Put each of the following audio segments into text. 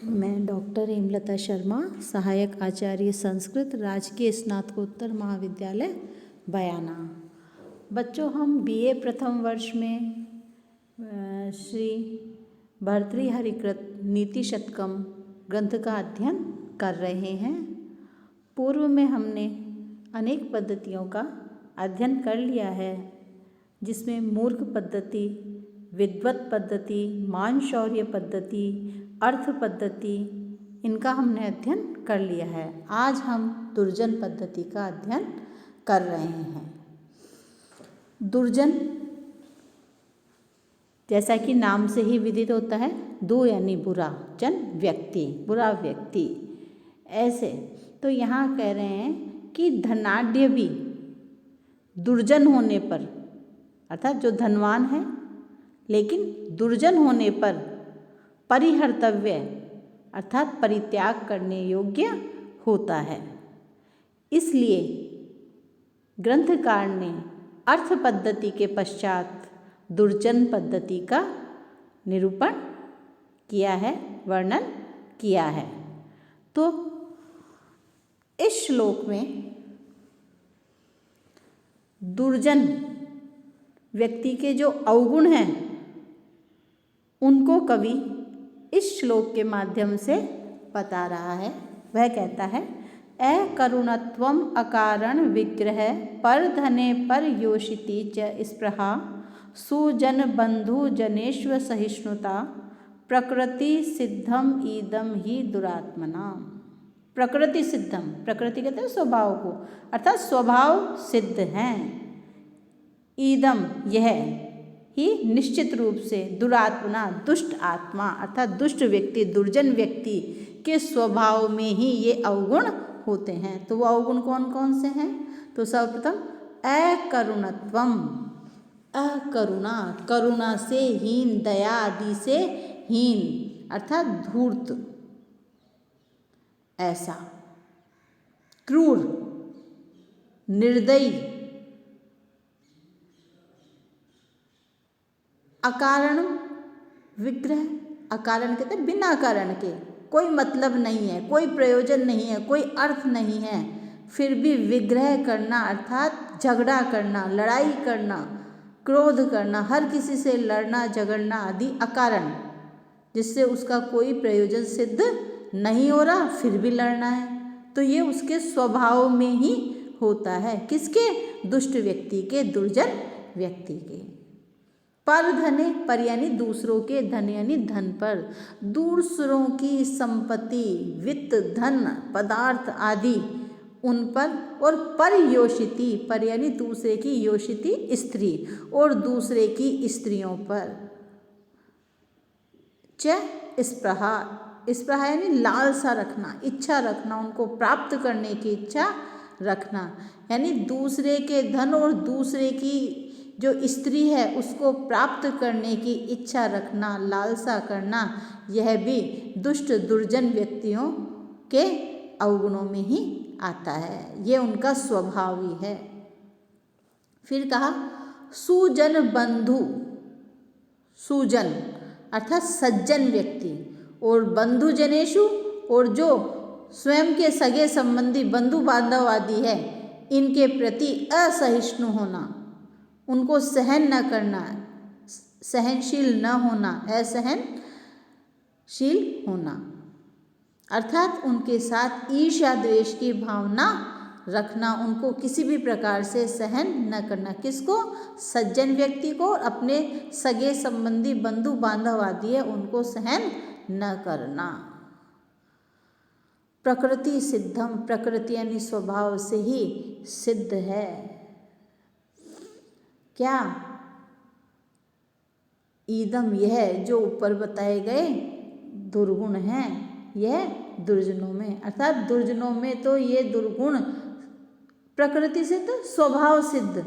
मैं डॉक्टर हेमलता शर्मा, सहायक आचार्य संस्कृत, राजकीय स्नातकोत्तर महाविद्यालय बयाना। बच्चों, हम बीए प्रथम वर्ष में श्री भर्तृहरिकृत नीति शतकम ग्रंथ का अध्ययन कर रहे हैं। पूर्व में हमने अनेक पद्धतियों का अध्ययन कर लिया है, जिसमें मूर्ख पद्धति, विद्वत पद्धति, मानशौर्य पद्धति, अर्थ पद्धति, इनका हमने अध्ययन कर लिया है। आज हम दुर्जन पद्धति का अध्ययन कर रहे हैं। दुर्जन जैसा कि नाम से ही विदित होता है, दो यानी बुरा, जन व्यक्ति, बुरा व्यक्ति। ऐसे तो यहाँ कह रहे हैं कि धनाढ्य भी दुर्जन होने पर, अर्थात जो धनवान है लेकिन दुर्जन होने पर परिहर्तव्य अर्थात परित्याग करने योग्य होता है। इसलिए ग्रंथकार ने अर्थ पद्धति के पश्चात दुर्जन पद्धति का निरूपण किया है, वर्णन किया है। तो इस श्लोक में दुर्जन व्यक्ति के जो अवगुण हैं उनको कवि इस श्लोक के माध्यम से बता रहा है। वह कहता है, अकरुणत्वम अकारण विग्रह पर धने पर योषिति च स्पृहा सुजन बंधु जनेष्व सहिष्णुता प्रकृति सिद्धम ईदम ही दुरात्मना। प्रकृति सिद्धम, प्रकृति कहते हैं स्वभाव को, अर्थात स्वभाव सिद्ध हैं। ईदम यह ही निश्चित रूप से दुरात्मना दुष्ट आत्मा अर्थात दुष्ट व्यक्ति, दुर्जन व्यक्ति के स्वभाव में ही ये अवगुण होते हैं। तो वो अवगुण कौन कौन से हैं? तो सर्वप्रथम अकरुणत्वम, अकरुणा, करुणा से हीन, दया आदि से हीन अर्थात धूर्त, ऐसा क्रूर, निर्दयी, अकारण विग्रह, अकारण कहते हैं बिना कारण के, कोई मतलब नहीं है, कोई प्रयोजन नहीं है, कोई अर्थ नहीं है, फिर भी विग्रह करना अर्थात झगड़ा करना, लड़ाई करना, क्रोध करना, हर किसी से लड़ना झगड़ना आदि अकारण, जिससे उसका कोई प्रयोजन सिद्ध नहीं हो रहा, फिर भी लड़ना है। तो ये उसके स्वभाव में ही होता है। किसके? दुष्ट व्यक्ति के, दुर्जन व्यक्ति के। पर धने, पर यानी दूसरों के, धन यानी धन पर, दूसरों की संपत्ति, वित्त, धन, पदार्थ आदि उन पर, और पर योषिति, पर यानी दूसरे की, योषिति स्त्री, और दूसरे की स्त्रियों पर। च स्पृहा, स्पृहा यानी लालसा रखना, इच्छा रखना, उनको प्राप्त करने की इच्छा रखना, यानी दूसरे के धन और दूसरे की जो स्त्री है उसको प्राप्त करने की इच्छा रखना, लालसा करना, यह भी दुष्ट दुर्जन व्यक्तियों के अवगुणों में ही आता है। ये उनका स्वभाव ही है। फिर कहा सुजन बंधु, सुजन अर्थात सज्जन व्यक्ति, और बंधु जनेषु, और जो स्वयं के सगे संबंधी बंधु बांधव आदि है, इनके प्रति असहिष्णु होना, उनको सहन न करना, सहनशील न होना, असहनशील होना, अर्थात उनके साथ ईर्ष्या द्वेष की भावना रखना, उनको किसी भी प्रकार से सहन न करना। किसको? सज्जन व्यक्ति को, अपने सगे संबंधी बंधु बांधव आदि है उनको सहन न करना। प्रकृति सिद्धम, प्रकृति यानी स्वभाव से ही सिद्ध है। क्या? ईदम, यह जो ऊपर बताए गए दुर्गुण हैं, यह दुर्जनों में, अर्थात दुर्जनों में तो ये दुर्गुण प्रकृति सिद्ध, स्वभाव सिद्ध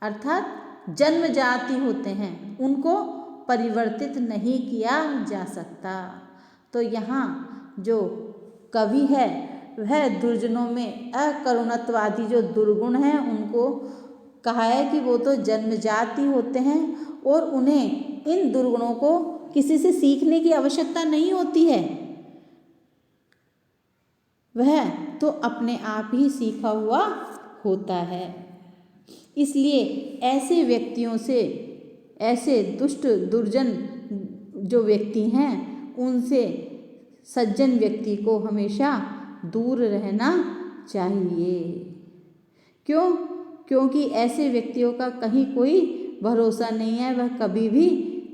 अर्थात जन्म जाति होते हैं, उनको परिवर्तित नहीं किया जा सकता। तो यहाँ जो कवि है वह दुर्जनों में अकरुणत्वादि जो दुर्गुण हैं उनको कहा है कि वो तो जन्मजाति होते हैं और उन्हें इन दुर्गुणों को किसी से सीखने की आवश्यकता नहीं होती है। वह तो अपने आप ही सीखा हुआ होता है। इसलिए ऐसे व्यक्तियों से, ऐसे दुष्ट दुर्जन जो व्यक्ति हैं, उनसे सज्जन व्यक्ति को हमेशा दूर रहना चाहिए। क्यों? क्योंकि ऐसे व्यक्तियों का कहीं कोई भरोसा नहीं है, वह कभी भी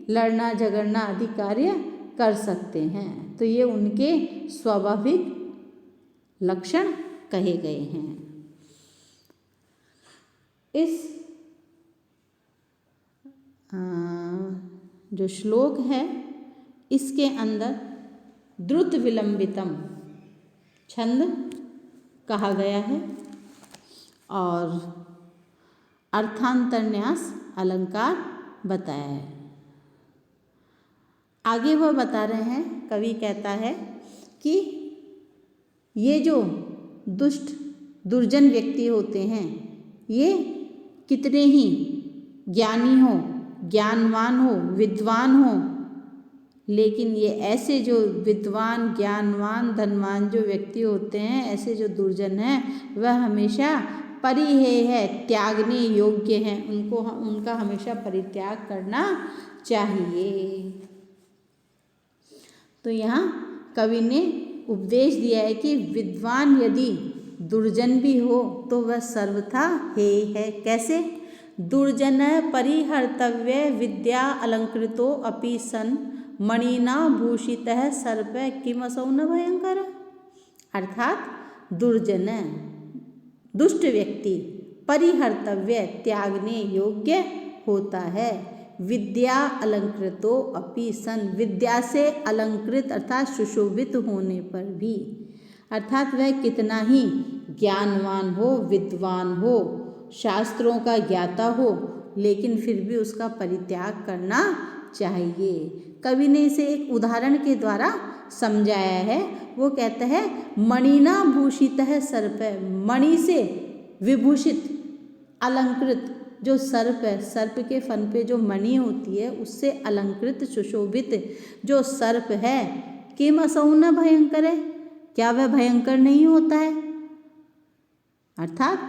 लड़ना झगड़ना आदि कार्य कर सकते हैं। तो ये उनके स्वाभाविक लक्षण कहे गए हैं। इस जो श्लोक है, इसके अंदर द्रुत विलंबितम छंद कहा गया है और अर्थांतरन्यास अलंकार बताया है। आगे वह बता रहे हैं, कवि कहता है कि ये जो दुष्ट दुर्जन व्यक्ति होते हैं, ये कितने ही ज्ञानी हो, ज्ञानवान हो, विद्वान हो, लेकिन ये ऐसे जो विद्वान, ज्ञानवान, धनवान जो व्यक्ति होते हैं, ऐसे जो दुर्जन हैं, वह हमेशा परिहेय है, त्यागने योग्य हैं। उनका हमेशा परित्याग करना चाहिए। तो यहाँ कवि ने उपदेश दिया है कि विद्वान यदि दुर्जन भी हो तो वह सर्वथा हेय है। कैसे? दुर्जन परिहर्तव्य विद्या अलंकृतो अपि सन मणिना भूषितः सर्प किमसौ न भयंकर। अर्थात दुर्जन, दुष्ट व्यक्ति परिहर्तव्य, त्यागने योग्य होता है। विद्या अलंकृतो अपि सन, विद्या से अलंकृत अर्थात सुशोभित होने पर भी, अर्थात वह कितना ही ज्ञानवान हो, विद्वान हो, शास्त्रों का ज्ञाता हो, लेकिन फिर भी उसका परित्याग करना चाहिए। कवि ने इसे एक उदाहरण के द्वारा समझाया है। वो कहता है मणिना भूषितः सर्प, मणि से विभूषित अलंकृत जो सर्प है, सर्प के फन पे जो मणि होती है उससे अलंकृत सुशोभित जो सर्प है, किम असौ न भयंकर है, क्या वह भयंकर नहीं होता है? अर्थात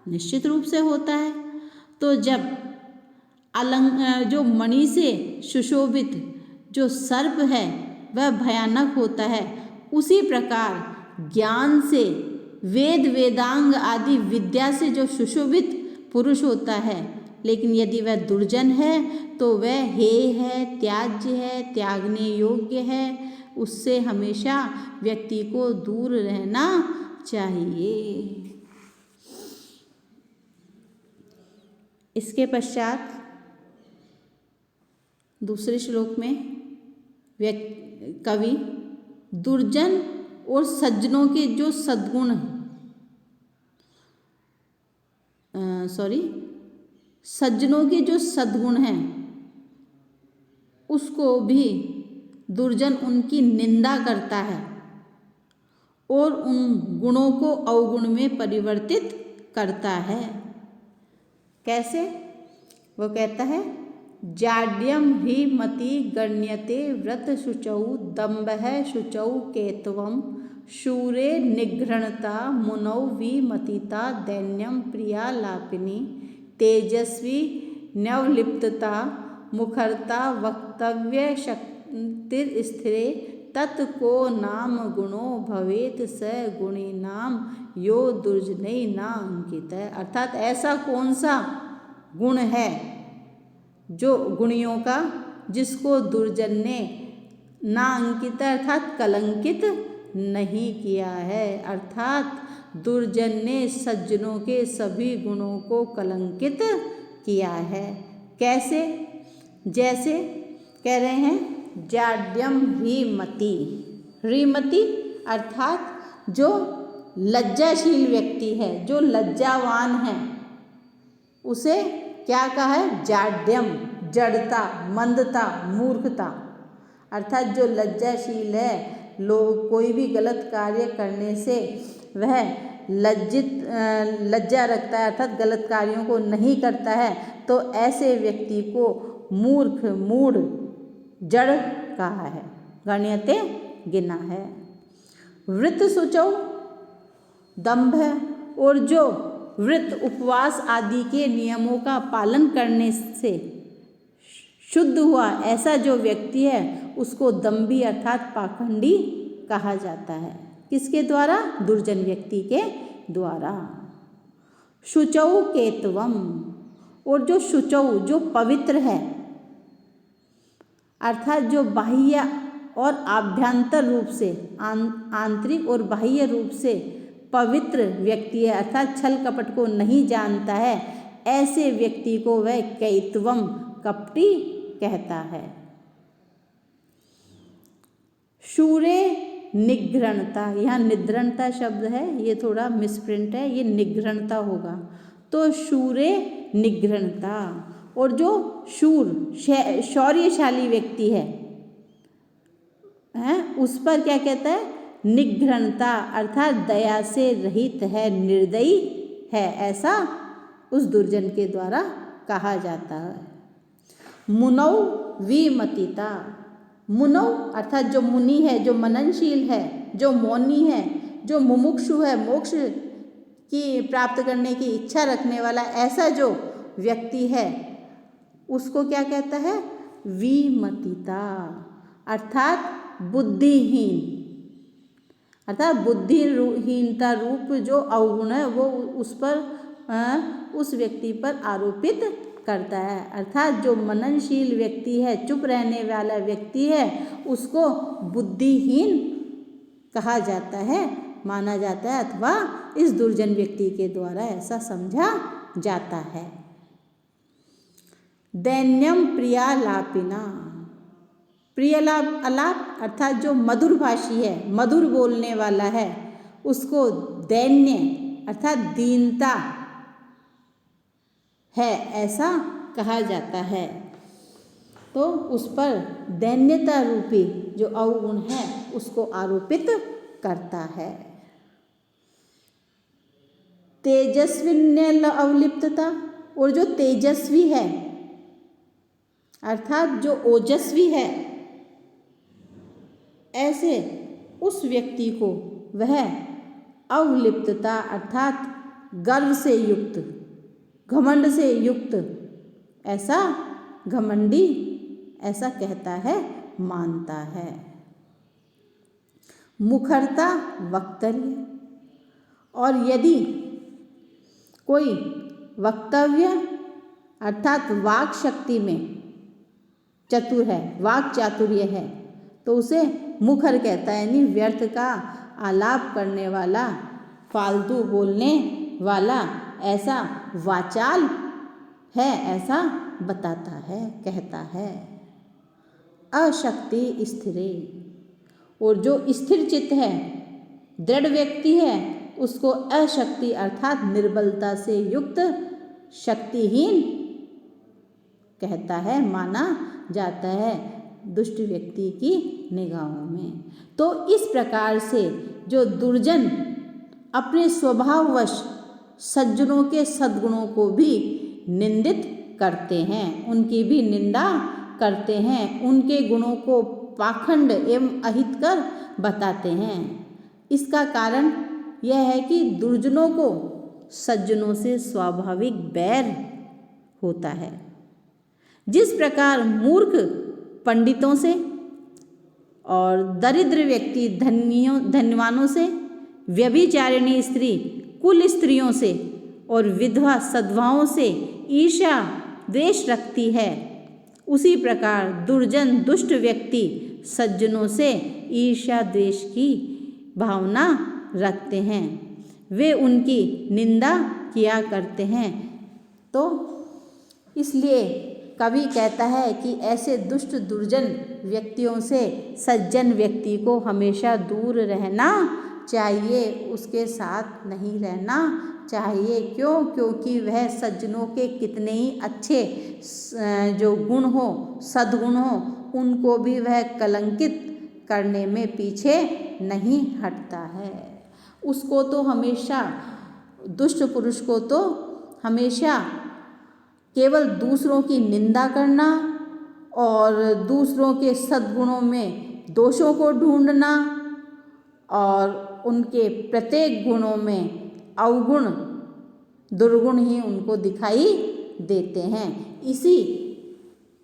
निश्चित रूप से होता है। तो जब जो मणि से सुशोभित जो सर्प है वह भयानक होता है, उसी प्रकार ज्ञान से, वेद वेदांग आदि विद्या से जो सुशोभित पुरुष होता है, लेकिन यदि वह दुर्जन है तो वह हेय है, त्याज्य है, त्यागने योग्य है। उससे हमेशा व्यक्ति को दूर रहना चाहिए। इसके पश्चात दूसरे श्लोक में कवि दुर्जन और सज्जनों के जो सद्गुण सज्जनों के जो सद्गुण हैं उसको भी दुर्जन उनकी निंदा करता है और उन गुणों को अवगुण में परिवर्तित करता है। कैसे? वो कहता है जाड्यम ही मति गण्यते व्रत शुचौ दम्भः शुचौ केतवम शूरे निघ्रणता मुनौ विमतिता दैन्यम प्रिया लापिनी तेजस्वी नवलिप्तता मुखरता वक्तव्य शक्तिर्स्थिरे तत्को नाम गुणो भवेत स गुणी नाम यो दुर्जनै ना अंकित है। अर्थात ऐसा कौन सा गुण है जो गुणियों का, जिसको दुर्जन ने ना अंकित अर्थात कलंकित नहीं किया है। अर्थात दुर्जन ने सज्जनों के सभी गुणों को कलंकित किया है। कैसे? जैसे कह रहे हैं जाड्यम ह्रीमति, ह्रीमति अर्थात जो लज्जाशील व्यक्ति है, जो लज्जावान है, उसे क्या कहा है? जाड्यम, जड़ता, मंदता, मूर्खता। अर्थात जो लज्जाशील है, लोग कोई भी गलत कार्य करने से वह लज्जा रखता है, अर्थात गलत कार्यों को नहीं करता है, तो ऐसे व्यक्ति को मूर्ख, मूढ़, जड़ कहा है, गण्यते गिना है। वृत शुचौ दंभ और जो व्रत उपवास आदि के नियमों का पालन करने से शुद्ध हुआ, ऐसा जो व्यक्ति है उसको दंभी अर्थात पाखंडी कहा जाता है। किसके द्वारा? दुर्जन व्यक्ति के द्वारा। शुचौ केतवम, और जो शुचौ जो पवित्र है अर्थात जो बाह्य और आभ्यंतर रूप से आंतरिक और बाह्य रूप से पवित्र व्यक्ति है अर्थात छल कपट को नहीं जानता है, ऐसे व्यक्ति को वह कैतवम कपटी कहता है। शूरे निघ्रणता, यहाँ निद्रणता शब्द है, ये थोड़ा मिसप्रिंट है, ये निघ्रणता होगा। तो शूरे निघ्रणता, और जो शूर शौर्यशाली व्यक्ति है उस पर क्या कहता है? निघ्रणता अर्थात दया से रहित है, निर्दयी है, ऐसा उस दुर्जन के द्वारा कहा जाता है। मुनौ विमतिता, मुनौ अर्थात जो मुनि है, जो मननशील है, जो मौनी है, जो मुमुक्षु है, मोक्ष की प्राप्त करने की इच्छा रखने वाला, ऐसा जो व्यक्ति है उसको क्या कहता है? विमतिता अर्थात बुद्धिहीन, अर्थात बुद्धिहीनता रूप जो अवगुण है वो उस पर उस व्यक्ति पर आरोपित करता है। अर्थात जो मननशील व्यक्ति है, चुप रहने वाला व्यक्ति है, उसको बुद्धिहीन कहा जाता है, माना जाता है, अथवा इस दुर्जन व्यक्ति के द्वारा ऐसा समझा जाता है। दैन्यम प्रियालापिना, प्रियलाप अलाप अर्थात जो मधुरभाषी है, मधुर बोलने वाला है, उसको दैन्य अर्थात दीनता है ऐसा कहा जाता है। तो उस पर दैन्यता रूपी जो अवगुण है उसको आरोपित करता है। तेजस्विन्य अवलिप्तता, और जो तेजस्वी है अर्थात जो ओजस्वी है, ऐसे उस व्यक्ति को वह अवलिप्तता अर्थात गर्व से युक्त, घमंड से युक्त, ऐसा घमंडी ऐसा कहता है, मानता है। मुखरता वक्तव्य, और यदि कोई वक्तव्य अर्थात वाक शक्ति में चतुर है, वाक चातुर्य है, तो उसे मुखर कहता है, यानी व्यर्थ का आलाप करने वाला, फालतू बोलने वाला, ऐसा वाचाल है, ऐसा बताता है, कहता है। अशक्ति स्थिरे, और जो स्थिर चित्त है, दृढ़ व्यक्ति है, उसको अशक्ति अर्थात निर्बलता से युक्त, शक्तिहीन कहता है, माना जाता है दुष्ट व्यक्ति की निगाहों में। तो इस प्रकार से जो दुर्जन अपने स्वभाववश सज्जनों के सद्गुणों को भी निंदित करते हैं, उनकी भी निंदा करते हैं, उनके गुणों को पाखंड एवं अहितकर बताते हैं। इसका कारण यह है कि दुर्जनों को सज्जनों से स्वाभाविक बैर होता है। जिस प्रकार मूर्ख पंडितों से और दरिद्र व्यक्ति धनवानों से, व्यभिचारिणी स्त्री कुल स्त्रियों से और विधवा सधवाओं से ईर्ष्या द्वेष रखती है, उसी प्रकार दुर्जन दुष्ट व्यक्ति सज्जनों से ईर्ष्या द्वेष की भावना रखते हैं, वे उनकी निंदा किया करते हैं। तो इसलिए कवि कहता है कि ऐसे दुष्ट दुर्जन व्यक्तियों से सज्जन व्यक्ति को हमेशा दूर रहना चाहिए, उसके साथ नहीं रहना चाहिए। क्यों? क्योंकि वह सज्जनों के कितने ही अच्छे जो गुण हो, सद्गुण हो, उनको भी वह कलंकित करने में पीछे नहीं हटता है। उसको तो हमेशा, दुष्ट पुरुष को तो हमेशा केवल दूसरों की निंदा करना और दूसरों के सद्गुणों में दोषों को ढूंढना और उनके प्रत्येक गुणों में अवगुण दुर्गुण ही उनको दिखाई देते हैं। इसी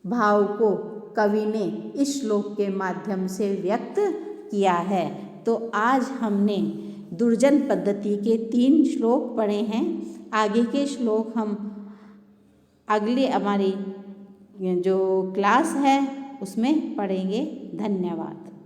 भाव को कवि ने इस श्लोक के माध्यम से व्यक्त किया है। तो आज हमने दुर्जन पद्धति के 3 श्लोक पढ़े हैं। आगे के श्लोक हम अगली हमारी जो क्लास है उसमें पढ़ेंगे। धन्यवाद।